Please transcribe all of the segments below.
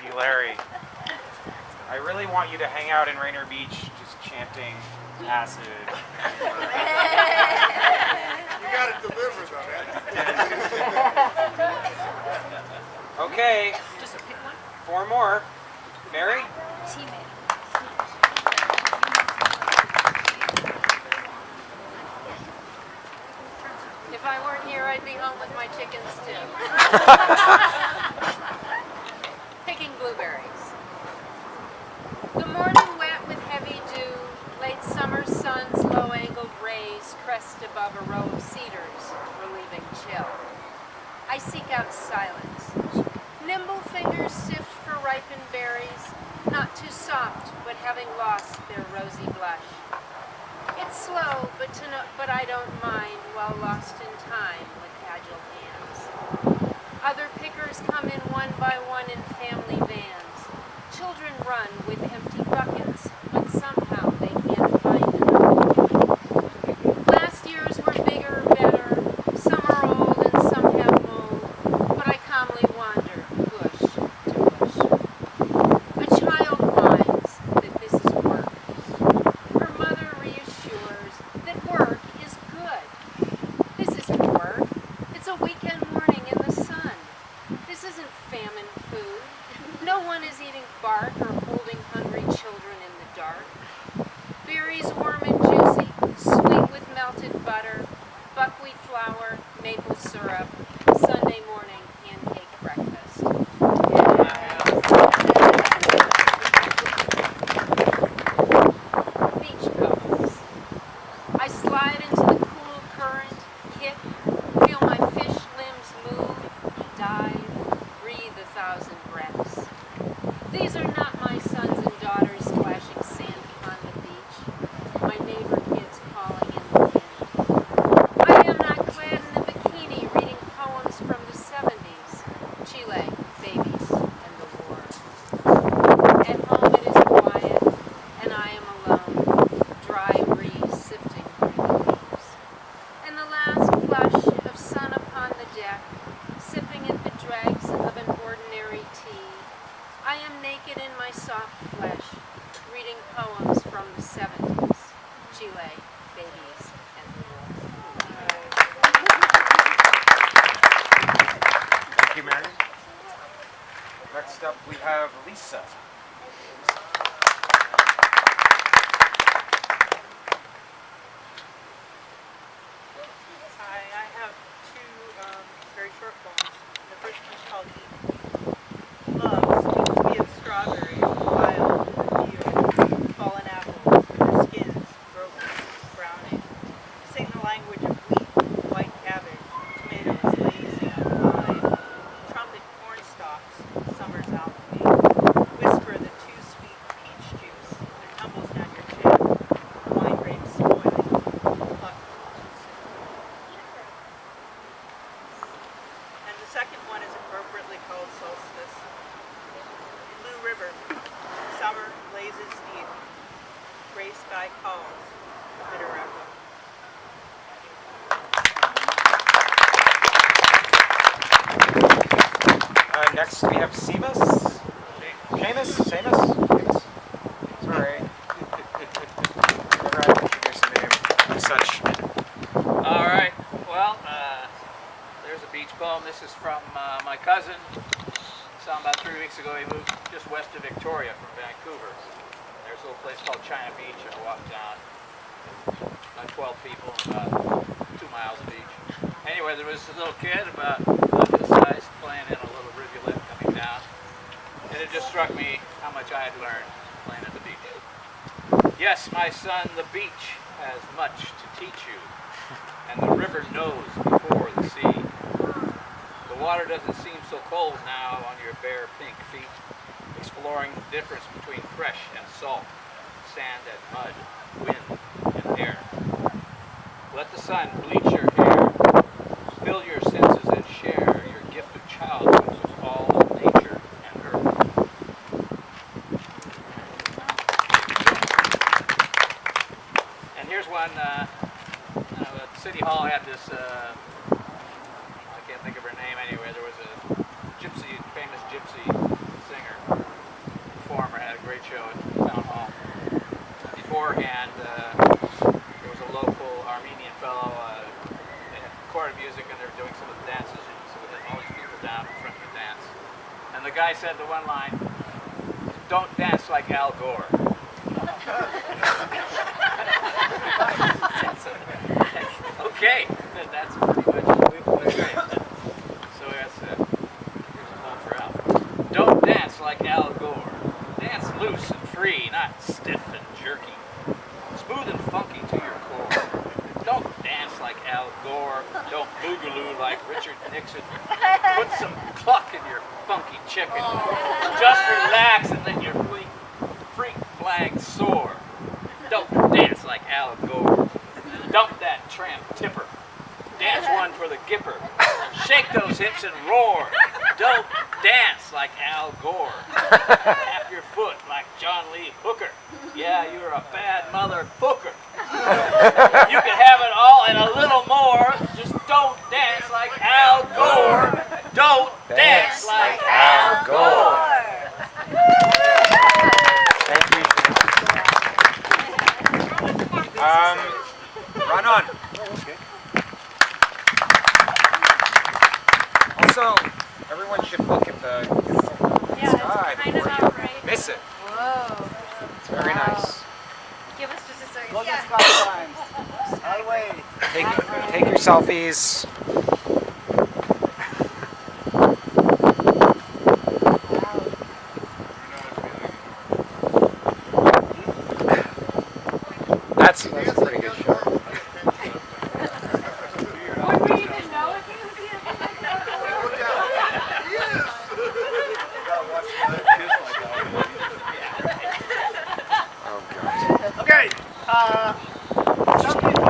Hey Larry, I really want you to hang out in Rainier Beach just chanting acid. You got it delivered though, man. Okay, Just pick one. 4 more. Mary? Teammate. If I weren't here, I'd be home with my chickens too. Picking blueberries. The morning wet with heavy dew, late summer sun's low-angled rays crest above a row of cedars, relieving chill. I seek out silence. Nimble fingers sift for ripened berries, not too soft, but having lost their rosy blush. It's slow, but I don't mind while lost in time with agile hands. Other pickers come in one by one in family vans. Children run with empty buckets, but somehow they can't find enough. Last year's were bigger, better. Some are old and some have mold, but I calmly wander, bush to bush. A child whines that this is work. Her mother reassures that work is good. This isn't work. It's a weekend morning in the sun. This isn't famine food. No one is eating bark or holding hungry children in the dark. Berries warm and juicy, sweet with melted butter, buckwheat flour, maple syrup, Sunday morning pancake breakfast. Beach poems. I slide into the cool current, kick, feel my fish limbs move, dive, breathe 1,000 breaths. These are not my sons and daughters splashing sand on the beach, my neighbor kids calling in the wind. I am not clad in a bikini reading poems from the 70s, Chile, babies, and the war. At home it is quiet, and I am alone, dry breeze sifting through the leaves. And the last flush of sun upon the deck, sipping at the dregs of an ordinary tea. I am naked in my soft flesh, reading poems from the 70s, Chile, babies, and the war. Thank you, Mary. Next up we have Lisa. Hi, I have two very short poems. The first one's called Eat. Love seems to be of strawberry, wild, yield, fallen apples, their skins, broken, browning. Sing the language of wheat, white cabbage, tomatoes, lazy, wine, trumpet corn stalks, summer's alchemy. Whisper the too sweet peach juice that tumbles down your chin, wine grapes spoiling, plucked too soon. And the second one is appropriately called Solstice. Blue River, summer blazes deep, gray sky calls, bitter echo. Next we have Seamus. Seamus? Sorry. Never had to introduce the name as such. All right. Well, there's a beach poem. This is from my cousin. Saw him about 3 weeks ago. He moved just west of Victoria from Vancouver. There's a little place called China Beach, and I walked down. About 12 people, about 2 miles of beach. Anyway, there was a little kid about this size playing in a little rivulet coming down. And it just struck me how much I had learned playing at the beach. Yes, my son, the beach has much to teach you. And the river knows before the sea. The water doesn't seem so cold now on your bare pink feet, exploring the difference between fresh and salt, sand and mud, wind and air. Let the sun bleach your hair, fill your senses and share your gift of childhood with all of nature and earth. And here's one, City Hall had this, I can't think of her name anyway, there was a gypsy, famous gypsy singer, beforehand, there was a local Armenian fellow. They had recorded music and they were doing some of the dances. So we had all these people down in front of the dance. And the guy said the one line, "Don't dance like Al Gore." Okay, that's pretty much what we say. So that's here's a poem for Al. Don't dance like Al Gore. Dance loose and free, not stiff and jerky. Smooth and funky to your core. Don't dance like Al Gore. Don't boogaloo like Richard Nixon. Put some cluck in your funky chicken. Just relax and let your freak flag soar. Don't dance like Al Gore. Dump that tramp tipper. Dance one for the gipper. Shake those hips and roar. Don't dance like Al Gore. Tap your foot like John Lee Hooker. Yeah, you're a bad motherfucker. You can have it all and a little more. Just don't dance like Al Gore. Don't dance like Al Gore. Thank you. Raanan. Also, everyone should look at the sky kind before of you outrageous. miss it. Whoa. It's very nice. Give us just a second. Go just time. I'll wait. Take your selfies. That's a pretty good shot. Would we even know if he was here? Oh god. Okay. Some people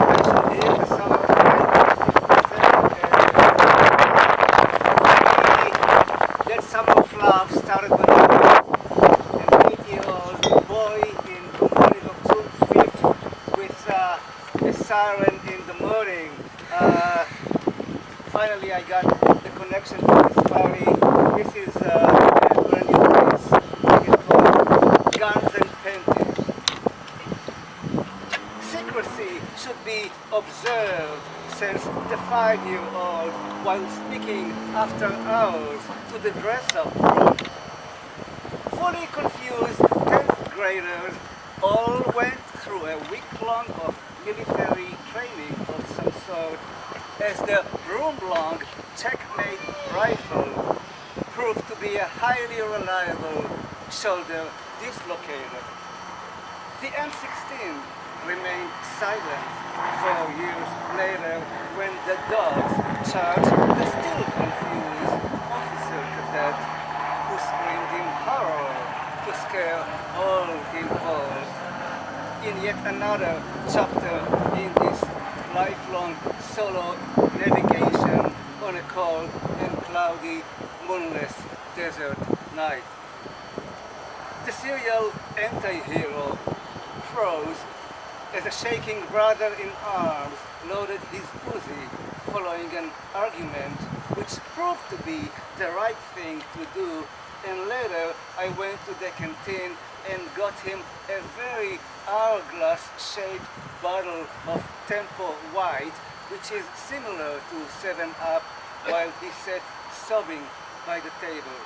mentioned here the summer of 1967. That summer of love started when I was an 8-year-old boy in the morning of June 5th with a siren in the morning. Finally, I got the connection to this party. This is a brand new place. It's called Guns and Panties. Secrecy should be observed, says the 5-year-old while speaking after hours to the dress-up room. Fully confused 10th graders all went through a week-long of military training of some sort as the room-long checkmate rifle proved to be a highly reliable shoulder dislocator. The M16 remained silent 4 years later when the dogs charged the still confused officer cadet who screamed in horror to scare all involved. In yet another chapter in this lifelong solo navigation on a cold and cloudy, moonless desert night. The serial anti-hero froze as a shaking brother in arms loaded his Uzi following an argument which proved to be the right thing to do, and later I went to the canteen and got him a very hourglass-shaped bottle of Tempo White, which is similar to 7-Up, while he sat sobbing by the table.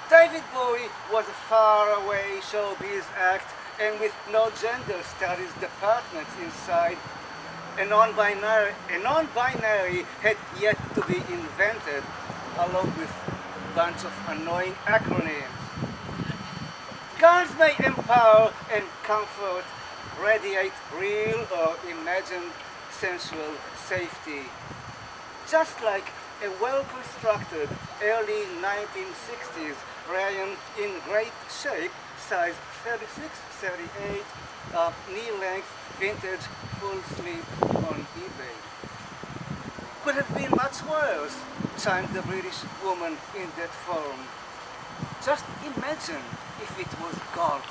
David Bowie was a faraway showbiz act, and with no gender studies department inside, a non-binary had yet to be invented, along with a bunch of annoying acronyms. Guns may empower and comfort, radiate real or imagined sensual safety. Just like a well-constructed early 1960s Raanan in great shape, size 36, 38, knee-length vintage full sleeve on eBay. Could have been much worse, chimed the British woman in that forum. Just imagine if it was golf.